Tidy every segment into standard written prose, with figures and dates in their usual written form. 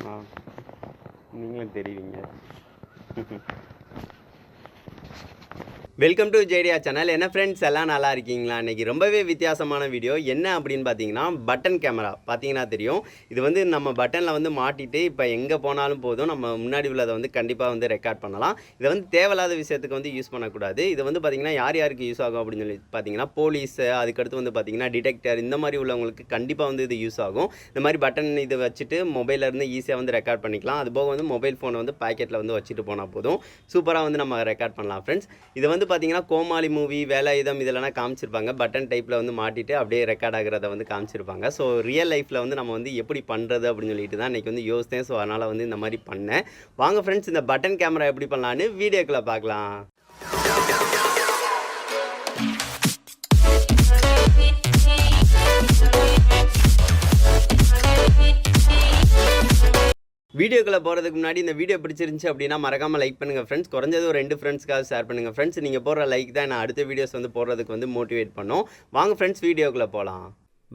நீங்களும் தெரியுங்க. Welcome to ஜேடியா சேனல். என்ன ஃப்ரெண்ட்ஸ் எல்லாம் நல்லா இருக்கீங்களா? இன்றைக்கி ரொம்பவே வித்தியாசமான வீடியோ. என்ன அப்படின்னு பார்த்தீங்கன்னா, பட்டன் கேமரா பார்த்தீங்கன்னா தெரியும். இது வந்து நம்ம பட்டனில் வந்து மாட்டிட்டு இப்போ எங்கே போனாலும் போதும், நம்ம முன்னாடி உள்ளதை வந்து கண்டிப்பாக வந்து ரெக்கார்ட் பண்ணலாம். இதை வந்து தேவையில்லாத விஷயத்துக்கு வந்து யூஸ் பண்ணக்கூடாது. இது வந்து பார்த்திங்கன்னா யார் யாருக்கு யூஸ் ஆகும் அப்படின்னு சொல்லி பார்த்தீங்கன்னா, போலீஸு, அதுக்கடுத்து வந்து பார்த்திங்கன்னா டிடெக்டர், இந்த மாதிரி உள்ளவங்களுக்கு கண்டிப்பாக வந்து இது யூஸ் ஆகும். இந்த மாதிரி பட்டன் இது வச்சுட்டு மொபைலேருந்து ஈஸியாக வந்து ரெக்கார்ட் பண்ணிக்கலாம். அதுபோக வந்து மொபைல் ஃபோனை வந்து பாக்கெட்டில் வந்து வச்சுட்டு போனால் போதும், சூப்பராக வந்து நம்ம ரெக்கார்ட் பண்ணலாம் ஃப்ரெண்ட்ஸ். இது வந்து பார்த்தீங்கன்னா கோமாளி மூவி, வேலாயுதம் இதெல்லாம் காமிச்சிருப்பாங்க. பட்டன் டைப்பில் வந்து மாட்டிட்டு அப்படியே ரெக்கார்ட் ஆகிறத வந்து காமிச்சிருப்பாங்க. ஸோ ரியல் லைஃப்பில் வந்து நம்ம வந்து எப்படி பண்ணுறது அப்படின்னு சொல்லிட்டு தான் இன்றைக்கி வந்து யோசித்தேன். ஸோ அதனால் வந்து இந்த மாதிரி பண்ணேன். வாங்க ஃப்ரெண்ட்ஸ், இந்த பட்டன் கேமரா எப்படி பண்ணலான்னு வீடியோக்குள்ளே பார்க்கலாம். வீடியோக்குள்ளே போகிறதுக்கு முன்னாடி இந்த வீடியோ பிடிச்சிருந்துச்சு அப்படின்னா மறக்காமல் லைக் பண்ணுங்கள் ஃப்ரெண்ட்ஸ். குறைஞ்சது ஒரு 2 ஃப்ரெண்ட்ஸ்க்காக ஷேர் பண்ணுங்கள் ஃப்ரெண்ட்ஸ். நீங்கள் போடுற லைக் தான் நான் அடுத்த வீடியோஸ் வந்து போடுறதுக்கு வந்து மோட்டிவேட் பண்ணும். வாங்க ஃப்ரெண்ட்ஸ், வீடியோக்குள்ளே போகலாம்.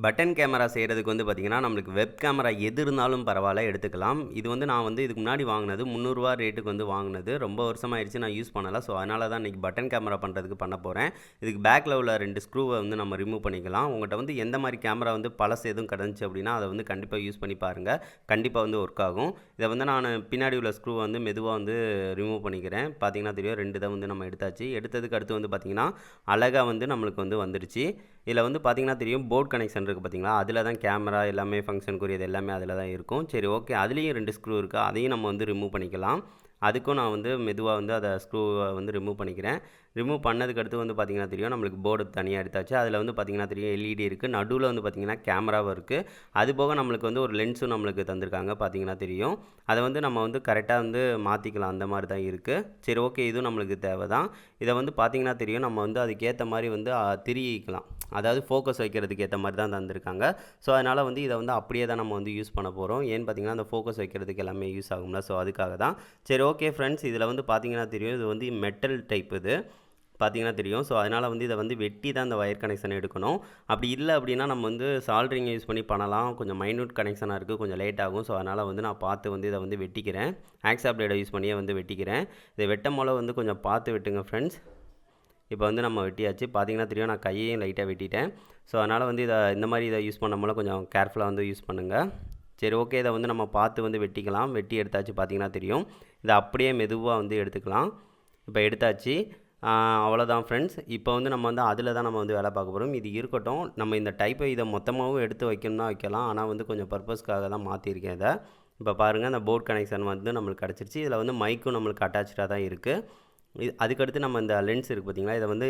பட்டன் கேமரா செய்கிறதுக்கு வந்து பார்த்திங்கன்னா, நம்மளுக்கு வெப் கேமரா எது இருந்தாலும் பரவாயில்ல எடுத்துக்கலாம். இது வந்து நான் வந்து இதுக்கு முன்னாடி வாங்கினது ₹300 ரேட்டுக்கு வந்து வாங்கினது. ரொம்ப வருஷமாகிடுச்சு, நான் யூஸ் பண்ணலை. ஸோ அதனால தான் இன்றைக்கி பட்டன் கேமரா பண்ணுறதுக்கு பண்ண போகிறேன். இதுக்கு பேக்கில் உள்ள 2 ஸ்க்ரூவை வந்து நம்ம ரிமூவ் பண்ணிக்கலாம். உங்கள்கிட்ட வந்து எந்த மாதிரி கேமரா வந்து பழசு எதுவும் கிடந்துச்சு அப்படின்னா அதை வந்து கண்டிப்பாக யூஸ் பண்ணி பாருங்கள், கண்டிப்பாக வந்து ஒர்க் ஆகும். இதை வந்து நான் பின்னாடி உள்ள ஸ்க்ரூவை வந்து மெதுவாக வந்து ரிமூவ் பண்ணிக்கிறேன். பார்த்திங்கன்னா தெரியும், 2 இதை வந்து நம்ம எடுத்தாச்சு. எடுத்ததுக்கு அடுத்து வந்து பார்த்திங்கன்னா அழகாக வந்து நம்மளுக்கு வந்து வந்துடுச்சு. இதில் வந்து பார்த்திங்கன்னா தெரியும், போர்ட் கனெக்ஷன் இருக்குது பார்த்திங்களா, அதில் தான் கேமரா எல்லாமே ஃபங்க்ஷனுக்குரியது எல்லாமே அதில் தான் இருக்கும். சரி, ஓகே, அதுலேயும் 2 ஸ்க்ரூ இருக்குது, அதையும் நம்ம வந்து ரிமூவ் பண்ணிக்கலாம். அதுக்கும் நான் வந்து மெதுவாக வந்து அதை ஸ்க்ரூவை வந்து ரிமூவ் பண்ணிக்கிறேன். ரிமூவ் பண்ணதுக்கு அடுத்து வந்து பார்த்திங்கன்னா தெரியும், நம்மளுக்கு போர்டு தனியாக எடுத்தாச்சு. அதில் வந்து பார்த்திங்கன்னா தெரியும் எல்இடி இருக்குது, நடுவில் வந்து பார்த்திங்கன்னா கேமராவும் இருக்குது. அது போக நம்மளுக்கு வந்து ஒரு லென்ஸும் நம்மளுக்கு தந்திருக்காங்க, பார்த்திங்கன்னா தெரியும். அதை வந்து நம்ம வந்து கரெக்டாக வந்து மாற்றிக்கலாம், அந்த மாதிரி தான் இருக்குது. சரி, ஓகே, இதுவும் நம்மளுக்கு தேவை தான். இதை வந்து பார்த்திங்கன்னா தெரியும், நம்ம வந்து அதுக்கேற்ற மாதிரி வந்து திரிக்கலாம், அதாவது ஃபோக்கஸ் வைக்கிறதுக்கு ஏற்ற மாதிரி தான் தந்திருக்காங்க. ஸோ அதனால் வந்து இதை வந்து அப்படியே தான் நம்ம வந்து யூஸ் பண்ண போகிறோம். ஏன்னு பார்த்திங்கன்னா அந்த ஃபோக்கஸ் வைக்கிறதுக்கு எல்லாமே யூஸ் ஆகும்ல, ஸோ அதுக்காக தான். சரி, ஓகே ஃப்ரெண்ட்ஸ், இதில் வந்து பார்த்திங்கன்னா தெரியும், இது வந்து மெட்டல் டைப், இது பார்த்திங்கன்னா தெரியும். ஸோ அதனால் வந்து இதை வந்து வெட்டி தான் இந்த ஒயர் கனெக்ஷன் எடுக்கணும். அப்படி இல்லை அப்படின்னா நம்ம வந்து சால்ட்ரிங்கை யூஸ் பண்ணி பண்ணலாம். கொஞ்சம் மைன்யூட் கனெக்ஷனாக இருக்குது, கொஞ்சம் லேட் ஆகும். ஸோ அதனால் வந்து நான் பார்த்து வந்து இதை வந்து வெட்டிக்கிறேன். ஆக்ஸா பிளேடை யூஸ் பண்ணியே வந்து வெட்டிக்கிறேன். இதை வெட்டும் போல வந்து கொஞ்சம் பார்த்து வெட்டுங்க ஃப்ரெண்ட்ஸ். இப்போ வந்து நம்ம வெட்டியாச்சு, பார்த்திங்கன்னா தெரியும், நான் கையையும் லைட்டாக வெட்டிட்டேன். ஸோ அதனால் வந்து இந்த மாதிரி இதை யூஸ் பண்ணும்போது கொஞ்சம் கேர்ஃபுல்லாக வந்து யூஸ் பண்ணுங்கள். சரி, ஓகே, இதை வந்து நம்ம பார்த்து வந்து வெட்டிக்கலாம். வெட்டி எடுத்தாச்சு, பார்த்திங்கன்னா தெரியும். இதை அப்படியே மெதுவாக வந்து எடுத்துக்கலாம். இப்போ எடுத்தாச்சு, அவ்வளோதான் ஃப்ரெண்ட்ஸ். இப்போ வந்து நம்ம வந்து அதில் தான் நம்ம வந்து வேலை பார்க்க போகிறோம். இது இருக்கட்டும், நம்ம இந்த டைப்பை இதை மொத்தமாகவும் எடுத்து வைக்கணும்னா வைக்கலாம். ஆனால் வந்து கொஞ்சம் பர்பஸ்க்காக தான் மாற்றிருக்கேன் இதை. இப்போ பாருங்கள், அந்த போர்ட் கனெக்ஷன் வந்து நம்மளுக்கு கிடச்சிருச்சு. இதில் வந்து மைக்கும் நம்மளுக்கு அட்டாச்சாக தான் இருக்குது. அதுக்கடுத்து நம்ம இந்த லென்ஸ் இருக்குது பார்த்திங்களா, இதை வந்து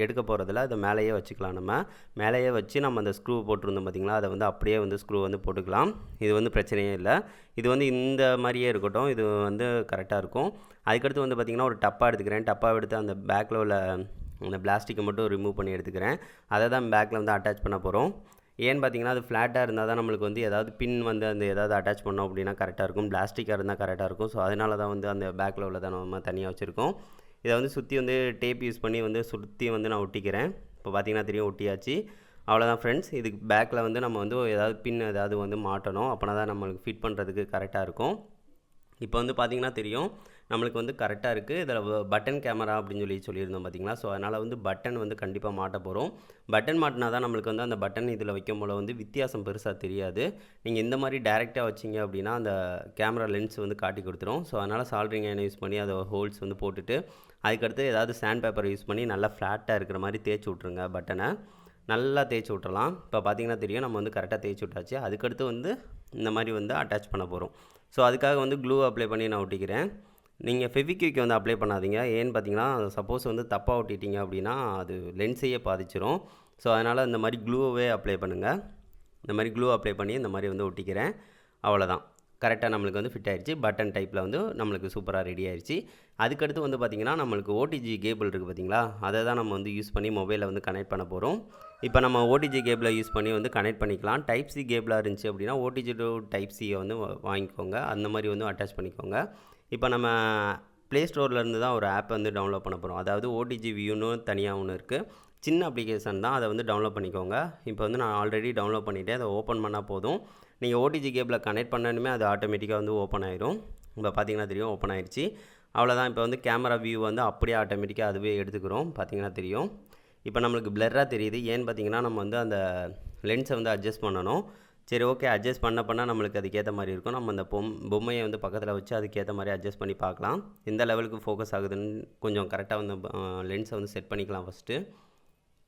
எடுக்க போகிறதில்ல, இதை மேலேயே வச்சுக்கலாம். நம்ம மேலேயே வச்சு நம்ம அந்த ஸ்க்ரூ போட்டிருந்தோம் பார்த்திங்களா, அதை வந்து அப்படியே வந்து ஸ்க்ரூ வந்து போட்டுக்கலாம். இது வந்து பிரச்சனையே இல்லை. இது வந்து இந்த மாதிரியே இருக்கட்டும், இது வந்து கரெக்டாக இருக்கும். அதுக்கடுத்து வந்து பார்த்திங்கன்னா ஒரு டப்பா எடுத்துக்கிறேன். டப்பாவை எடுத்து அந்த பேக்கில் உள்ள அந்த பிளாஸ்டிக்கை மட்டும் ரிமூவ் பண்ணி எடுத்துக்கிறேன். அதை தான் பேக்கில் வந்து அட்டாச் பண்ண போகிறோம். ஏன்னு பார்த்திங்கன்னா அது ஃப்ளாட்டாக இருந்தால் தான் நம்மளுக்கு வந்து ஏதாவது பின் வந்து அந்த ஏதாவது அட்டாச் பண்ணோம் அப்படின்னா கரெக்டாக இருக்கும். பிளாஸ்டிக்காக இருந்தால் கரெக்டாக இருக்கும். ஸோ அதனால தான் வந்து அந்த பேக்கில் உள்ளதை நம்ம தனியாக வச்சுருக்கோம். இதை வந்து சுற்றி வந்து டேப் யூஸ் பண்ணி வந்து சுற்றி வந்து நான் ஒட்டிக்கிறேன். இப்போ பார்த்திங்கன்னா தெரியும், ஒட்டியாச்சு. அவ்வளோதான் ஃப்ரெண்ட்ஸ். இதுக்கு பேக்கில் வந்து நம்ம வந்து ஏதாவது பின் ஏதாவது வந்து மாட்டணும், அப்படின்னா தான் நம்மளுக்கு ஃபிட் பண்ணுறதுக்கு கரெக்டாக இருக்கும். இப்போ வந்து பார்த்திங்கன்னா தெரியும், நம்மளுக்கு வந்து கரெக்டாக இருக்குது. இதில் பட்டன் கேமரா அப்படின்னு சொல்லியிருந்தோம் பார்த்திங்களா. ஸோ அதனால் வந்து பட்டன் வந்து கண்டிப்பாக மாட்ட போகிறோம். பட்டன் மாட்டினா தான் நம்மளுக்கு வந்து அந்த பட்டன் இதில் வைக்கும் போல் வந்து வித்தியாசம் பெருசாக தெரியாது. நீங்கள் இந்த மாதிரி டேரெக்டாக வச்சிங்க அப்படின்னா அந்த கேமரா லென்ஸ் வந்து காட்டி கொடுத்துரும். ஸோ அதனால் சால்ட்ரிங் ஐயனை யூஸ் பண்ணி அதை ஹோல்ஸ் வந்து போட்டுட்டு அதுக்கடுத்து ஏதாவது சாண்ட் பேப்பரை யூஸ் பண்ணி நல்லா ஃப்ளாட்டாக இருக்கிற மாதிரி தேய்ச்சி விட்ருங்க. பட்டனை நல்லா தேய்ச்சி விட்றலாம். இப்போ பார்த்திங்கன்னா தெரியும், நம்ம வந்து கரெக்டாக தேய்ச்சி விட்டாச்சு. அதுக்கடுத்து வந்து இந்த மாதிரி வந்து அட்டாச் பண்ண போகிறோம். ஸோ அதுக்காக வந்து க்ளூ அப்ளை பண்ணி நான் ஒட்டிக்கிறேன். நீங்கள் ஃபெவிக்விக் வந்து அப்ளை பண்ணாதீங்க. ஏன்னு பார்த்தீங்கன்னா சப்போஸ் வந்து தப்பாக ஒட்டிட்டீங்க அப்படின்னா அது லென்ஸையே பாதிச்சிரும். ஸோ அதனால் இந்த மாதிரி க்ளூவே அப்ளை பண்ணுங்கள். இந்த மாதிரி க்ளூ அப்ளை பண்ணி இந்த மாதிரி வந்து ஒட்டிக்கிறேன். அவ்வளோதான், கரெக்டாக நம்மளுக்கு வந்து ஃபிட் ஆகிடுச்சு. பட்டன் டைப்பில் வந்து நம்மளுக்கு சூப்பராக ரெடி ஆகிடுச்சு. அதுக்கடுத்து வந்து பார்த்திங்கன்னா நம்மளுக்கு ஓடிஜி கேபிள் இருக்குது பார்த்திங்களா, அதை தான் நம்ம வந்து யூஸ் பண்ணி மொபைலில் வந்து கனெக்ட் பண்ண போகிறோம். இப்போ நம்ம ஓடிஜி கேபிளை யூஸ் பண்ணி வந்து கனெக்ட் பண்ணிக்கலாம். டைப் சி கேபிளாக இருந்துச்சு அப்படின்னா ஓடிஜி டு டைப் சியை வந்து வாங்கிக்கோங்க, அந்த மாதிரி வந்து அட்டாச் பண்ணிக்கோங்க. இப்போ நம்ம ப்ளே ஸ்டோர்லேருந்து தான் ஒரு ஆப் வந்து டவுன்லோட் பண்ண போகிறோம். அதாவது ஓடிஜி வியூன்னு தனியாக ஒன்று இருக்குது, சின்ன அப்ளிகேஷன் தான், அதை வந்து டவுன்லோட் பண்ணிக்கோங்க. இப்போ வந்து நான் ஆல்ரெடி டவுன்லோட் பண்ணிவிட்டேன், அதை ஓப்பன் பண்ணால் போதும். நீங்கள் ஓடிஜி கேபிளை கனெக்ட் பண்ணணுமே அது ஆட்டோமேட்டிக்காக வந்து ஓப்பன் ஆயிரும். இப்போ பார்த்தீங்கன்னா தெரியும் ஓப்பன் ஆயிடுச்சு. அவ்வளோதான். இப்போ வந்து கேமரா வியூ வந்து அப்படியே ஆட்டோமேட்டிக்காக அதுவே எடுத்துக்கிறோம். பார்த்தீங்கன்னா தெரியும். இப்போ நம்மளுக்கு பிளர்ராக தெரியுது. ஏன்னு பார்த்தீங்கன்னா நம்ம வந்து அந்த லென்ஸை வந்து அட்ஜஸ்ட் பண்ணணும். சரி ஓகே, அட்ஜஸ்ட் பண்ண நம்மளுக்கு அதுக்கேற்ற மாதிரி இருக்கும். நம்ம அந்த பொம்மையை வந்து பக்கத்தில் வச்சு அதுக்கேற்ற மாதிரி அட்ஜஸ்ட் பண்ணி பார்க்கலாம். எந்த லெவலுக்கு ஃபோக்கஸ் ஆகுதுன்னு கொஞ்சம் கரெக்டாக வந்து லென்ஸை வந்து செட் பண்ணிக்கலாம் ஃபஸ்ட்டு.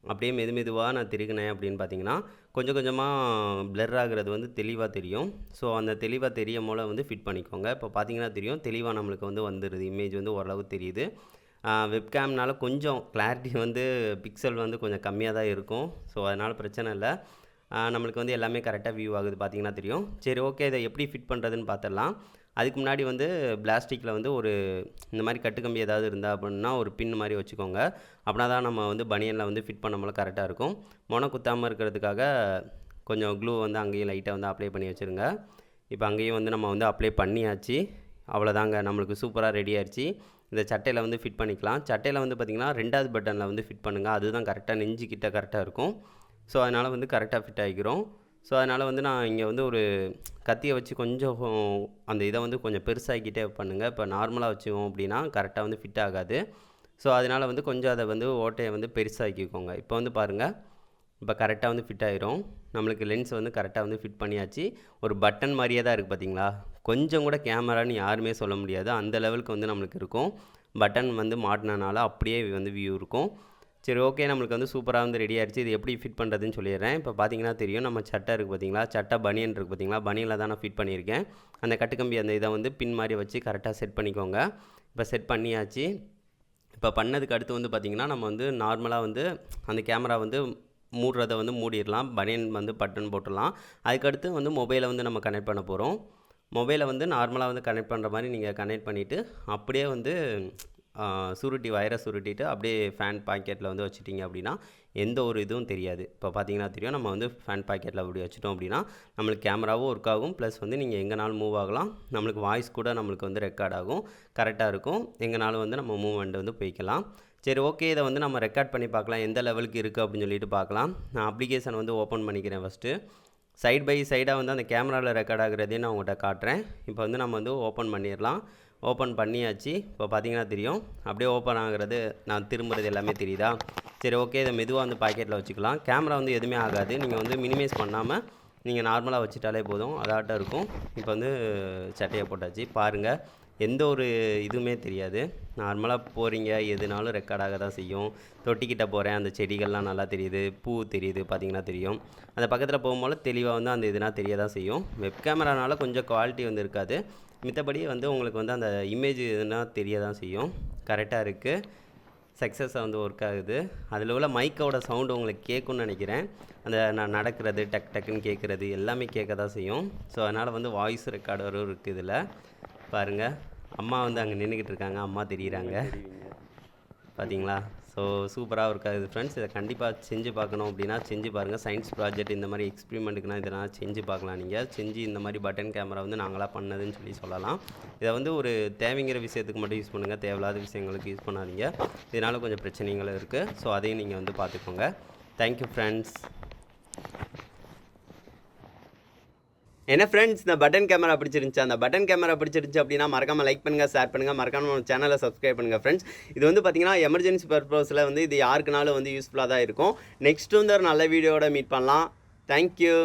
அப்படியே மெதுவாக நான் திருகினேன் அப்படின்னு பார்த்தீங்கன்னா கொஞ்சம் கொஞ்சமாக பிளர் ஆகிறது வந்து தெளிவாக தெரியும். ஸோ அந்த தெளிவாக தெரியும் போல் வந்து ஃபிட் பண்ணிக்கோங்க. இப்போ பார்த்தீங்கன்னா தெரியும் தெளிவாக நம்மளுக்கு வந்து வந்துடுது. இமேஜ் வந்து ஓரளவு தெரியுது. வெப்கேம்னால கொஞ்சம் கிளாரிட்டி வந்து பிக்சல் வந்து கொஞ்சம் கம்மியாக தான் இருக்கும். ஸோ அதனால் பிரச்சனை இல்லை. நம்மளுக்கு வந்து எல்லாமே கரெக்டாக வியூ ஆகுது. பார்த்தீங்கன்னா தெரியும். சரி ஓகே, இதை எப்படி ஃபிட் பண்ணுறதுன்னு பார்த்துடலாம். அதுக்கு முன்னாடி வந்து பிளாஸ்டிக்கில் வந்து ஒரு இந்த மாதிரி கட்டுக்கம்பி ஏதாவது இருந்தால் அப்படின்னா ஒரு பின் மாதிரி வச்சுக்கோங்க. அப்படின்னா தான் நம்ம வந்து பனியனில் வந்து ஃபிட் பண்ண போல கரெக்டாக இருக்கும். மொனை குத்தாமல் இருக்கிறதுக்காக கொஞ்சம் க்ளூ வந்து அங்கேயும் லைட்டாக வந்து அப்ளை பண்ணி வச்சுருங்க. இப்போ அங்கேயும் வந்து நம்ம வந்து அப்ளை பண்ணியாச்சு. அவ்வளோதாங்க, நம்மளுக்கு சூப்பராக ரெடி ஆயிடுச்சு. இந்த சட்டையில் வந்து ஃபிட் பண்ணிக்கலாம். சட்டையில் வந்து பார்த்திங்கன்னா 2வது பட்டனில் வந்து ஃபிட் பண்ணுங்கள். அதுதான் கரெக்டாக நெஞ்சுக்கிட்ட கரெக்டாக இருக்கும். ஸோ அதனால் வந்து கரெக்டாக ஃபிட் ஆகிக்கிறோம். ஸோ அதனால் வந்து நான் இங்கே வந்து ஒரு கத்தியை வச்சு கொஞ்சம் அந்த இதை வந்து கொஞ்சம் பெருசாகிக்கிட்டே பண்ணுங்கள். இப்போ நார்மலாக வச்சுக்கோம் அப்படின்னா கரெக்டாக வந்து ஃபிட் ஆகாது. ஸோ அதனால் வந்து கொஞ்சம் அதை வந்து ஓட்டையை வந்து பெருசாக்கிக்கோங்க. இப்போ வந்து பாருங்கள், இப்போ கரெக்டாக வந்து ஃபிட் ஆகிரும். நம்மளுக்கு லென்ஸ் வந்து கரெக்டாக வந்து ஃபிட் பண்ணியாச்சு. ஒரு பட்டன் மாதிரியே தான் இருக்குது பார்த்தீங்களா. கொஞ்சம் கூட கேமரான்னு யாருமே சொல்ல முடியாது. அந்த லெவலுக்கு வந்து நம்மளுக்கு இருக்கும். பட்டன் வந்து மாட்டினனால அப்படியே வந்து வியூ இருக்கும். சரி ஓகே, நம்மளுக்கு வந்து சூப்பராக வந்து ரெடி ஆயிடுச்சு. இது எப்படி ஃபிட் பண்ணுறதுன்னு சொல்லிடுறேன். இப்போ பார்த்தீங்கன்னா தெரியும் நம்ம சட்டை இருக்குது பார்த்தீங்களா, சட்டை பனியன் இருக்குது பார்த்தீங்களா, பனியனில் தான் நான் ஃபிட் பண்ணியிருக்கேன். அந்த கட்டுக்கம்பி அந்த இதை வந்து பின் மாதிரி வச்சு கரெக்டாக செட் பண்ணிக்கோங்க. இப்போ செட் பண்ணியாச்சு. இப்போ பண்ணதுக்கு அடுத்து வந்து பார்த்திங்கன்னா நம்ம வந்து நார்மலாக வந்து அந்த கேமரா வந்து மூடுறதை வந்து மூடிடலாம். பனியன் வந்து பட்டன் போட்டுடலாம். அதுக்கடுத்து வந்து மொபைலை வந்து நம்ம கனெக்ட் பண்ண போகிறோம். மொபைலை வந்து நார்மலாக வந்து கனெக்ட் பண்ணுற மாதிரி நீங்கள் கனெக்ட் பண்ணிவிட்டு அப்படியே வந்து வயரை சுருட்டிட்டு அப்படியே ஃபேன் பாக்கெட்டில் வந்து வச்சுட்டிங்க அப்படின்னா எந்த ஒரு இதுவும் தெரியாது. இப்போ பார்த்தீங்கன்னா தெரியும் நம்ம வந்து ஃபேன் பாக்கெட்டில் அப்படி வச்சுட்டோம் அப்படின்னா நம்மளுக்கு கேமராவும் ஒர்க் ஆகும். ப்ளஸ் வந்து நீங்கள் எங்கேனாலும் மூவ் ஆகலாம். நம்மளுக்கு வாய்ஸ் கூட நம்மளுக்கு வந்து ரெக்கார்ட் ஆகும். கரெக்டாக இருக்கும். எங்கேனாலும் வந்து நம்ம மூவ்மெண்ட் வந்து போய்க்கலாம். சரி ஓகே, இதை வந்து நம்ம ரெக்கார்ட் பண்ணி பார்க்கலாம் எந்த லெவலுக்கு இருக்குது அப்படின்னு சொல்லிட்டு பார்க்கலாம். நான் அப்ளிகேஷன் வந்து ஓப்பன் பண்ணிக்கிறேன். ஃபஸ்ட்டு சைட் பை சைடாக வந்து அந்த கேமராவில் ரெக்கார்ட் ஆகுறதையும் நான் உங்கள்கிட்ட காட்டுறேன். இப்போ வந்து நம்ம வந்து ஓப்பன் பண்ணிடலாம். ஓப்பன் பண்ணியாச்சு. இப்போ பார்த்தீங்கன்னா தெரியும் அப்படியே ஓப்பன் ஆகுறது, நான் திரும்புறது எல்லாமே தெரியுதா. சரி ஓகே, இதை மெதுவாக வந்து பாக்கெட்டில் வச்சுக்கலாம். கேமரா வந்து எதுவுமே ஆகாது. நீங்கள் வந்து மினிமைஸ் பண்ணாமல் நீங்கள் நார்மலாக வச்சுட்டாலே போதும், அதாட்டம் இருக்கும். இப்போ வந்து சட்டையை போட்டாச்சு. பாருங்கள், எந்த ஒரு இதுவுமே தெரியாது. நார்மலாக போகிறீங்க எதுனாலும் ரெக்கார்டாக தான் செய்யும். தொட்டிக்கிட்ட போகிறேன், அந்த செடிகள்லாம் நல்லா தெரியுது, பூ தெரியுது, பார்த்திங்கன்னா தெரியும். அந்த பக்கத்தில் போகும்போது தெளிவாக வந்து அந்த இதுனா தெரிய தான் செய்யும். வெப் கேமரானால கொஞ்சம் குவாலிட்டி வந்து இருக்காது. மித்தபடி வந்து உங்களுக்கு வந்து அந்த இமேஜ் எதுனா தெரிய தான் செய்யும். கரெக்டாக இருக்குது. சக்ஸஸாக வந்து ஒர்க் ஆகுது. அதில் உள்ள மைக்கோட சவுண்டு உங்களுக்கு கேட்கும்னு நினைக்கிறேன். அந்த நான் நடக்கிறது டக் டக்குன்னு கேட்குறது எல்லாமே கேட்க தான் செய்யும். ஸோ அதனால் வந்து வாய்ஸ் ரெக்கார்டரும் இருக்குது இதில். பாருங்கள், அம்மா வந்து அங்கே நின்றுக்கிட்டு இருக்காங்க. அம்மா தெரியுறாங்க பார்த்தீங்களா. ஸோ சூப்பராக ஒர்க் ஆகுது ஃப்ரெண்ட்ஸ். இதை கண்டிப்பாக செஞ்சு பார்க்கணும் அப்படின்னா செஞ்சு பாருங்கள். சயின்ஸ் ப்ராஜெக்ட் இந்த மாதிரி எக்ஸ்பிரிமெண்ட்டுக்குனா இதெல்லாம் செஞ்சு பார்க்கலாம். நீங்கள் செஞ்சு இந்த மாதிரி பட்டன் கேமரா வந்து நாங்களாக பண்ணதுன்னு சொல்லலாம். இதை வந்து ஒரு தேவைங்கிற விஷயத்துக்கு மட்டும் யூஸ் பண்ணுங்கள். தேவையில்லாத விஷயங்களுக்கு யூஸ் பண்ணாதீங்க. இதனால் கொஞ்சம் பிரச்சனைகள் இருக்குது. ஸோ அதையும் நீங்கள் வந்து பார்த்துக்கோங்க. Thank you friends. என்ன ஃப்ரெண்ட்ஸ், இந்த பட்டன் கேமரா பிடிச்சிருந்துச்சு. அந்த பட்டன் கேமரா பிடிச்சிருந்துச்சு அப்படின்னா மறக்காமல் லைக் பண்ணுங்கள், ஷேர் பண்ணுங்கள், மறக்காமல் சேனலை சப்ஸ்கிரைப் பண்ணுங்கள் ஃப்ரெண்ட்ஸ். இது வந்து பார்த்திங்கன்னா எமர்ஜென்சி பர்பஸில் வந்து இது யாருக்குனாலும் வந்து யூஸ்ஃபுல்லாக தான் இருக்கும். நெக்ஸ்ட் வந்து ஒரு நல்ல வீடியோவோட மீட் பண்ணலாம். தேங்க்யூ.